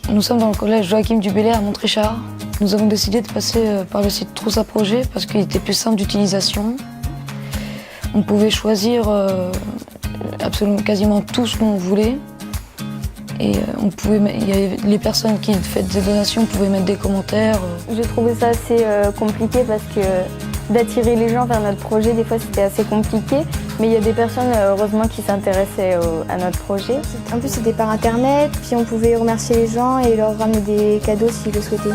Nous sommes dans le collège Joachim du Bellay à Montrichard. Nous avons décidé de passer par le site Trousse à Projet parce qu'il était plus simple d'utilisation. On pouvait choisir absolument quasiment tout ce qu'on voulait. Et les personnes qui faisaient des donations pouvaient mettre des commentaires. J'ai trouvé ça assez compliqué parce que d'attirer les gens vers notre projet, des fois c'était assez compliqué. Mais il y a des personnes, heureusement, qui s'intéressaient à notre projet. En plus, c'était par internet, puis on pouvait remercier les gens et leur ramener des cadeaux s'ils le souhaitaient.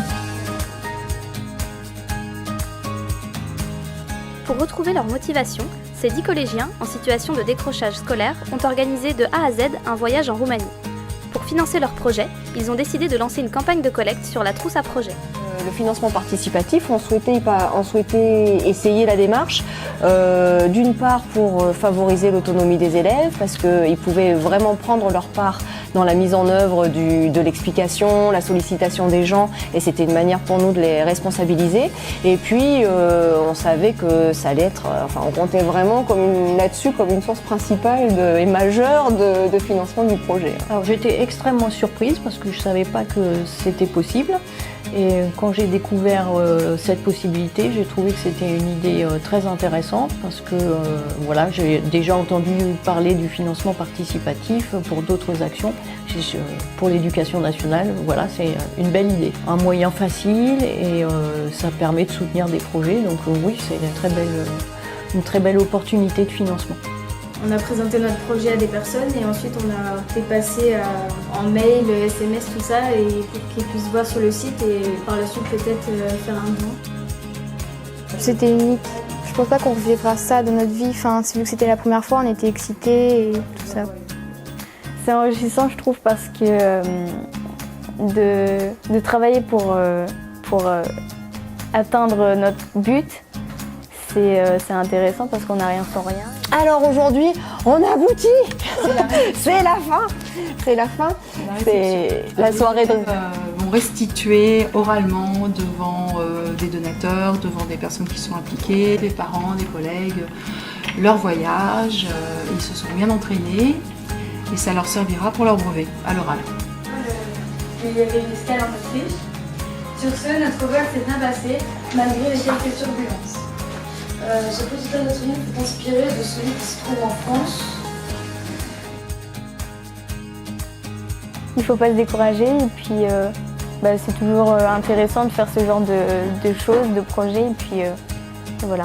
Pour retrouver leur motivation, ces 10 collégiens, en situation de décrochage scolaire, ont organisé de A à Z un voyage en Roumanie. Pour financer leur projet, ils ont décidé de lancer une campagne de collecte sur la Trousse à Projet. Le financement participatif, on souhaitait essayer la démarche, d'une part pour favoriser l'autonomie des élèves, parce qu'ils pouvaient vraiment prendre leur part dans la mise en œuvre de l'explication, la sollicitation des gens, et c'était une manière pour nous de les responsabiliser. Et puis, on savait que ça allait être, on comptait vraiment là-dessus comme une source principale et majeure de financement du projet. Alors j'étais extrêmement surprise parce que je ne savais pas que c'était possible. Et quand j'ai découvert cette possibilité, j'ai trouvé que c'était une idée très intéressante parce que voilà, j'ai déjà entendu parler du financement participatif pour d'autres actions. Pour l'éducation nationale, voilà, c'est une belle idée. Un moyen facile et ça permet de soutenir des projets. Donc oui, c'est une très belle opportunité de financement. On a présenté notre projet à des personnes et ensuite on a fait passer en mail, SMS, tout ça, et pour qu'ils puissent voir sur le site et par la suite peut-être faire un don. C'était unique. Je pense pas qu'on revivra ça dans notre vie. Vu que c'était la première fois, on était excités et tout ça. C'est enrichissant, je trouve, parce que de travailler pour atteindre notre but, c'est intéressant parce qu'on n'a rien sans rien. Alors aujourd'hui, on aboutit. C'est la fin. C'est la fin. C'est la soirée de... vont restituer oralement devant des donateurs, devant des personnes qui sont impliquées, des parents, des collègues, leur voyage. Ils se sont bien entraînés et ça leur servira pour leur brevet à l'oral. Il y avait une escale en Autriche. Sur ce, notre vol s'est bien passé malgré les quelques turbulences. Ce petit tas de triomphe est inspiré de celui qui se trouve en France. Il ne faut pas se décourager et puis c'est toujours intéressant de faire ce genre de choses, de projets et puis voilà.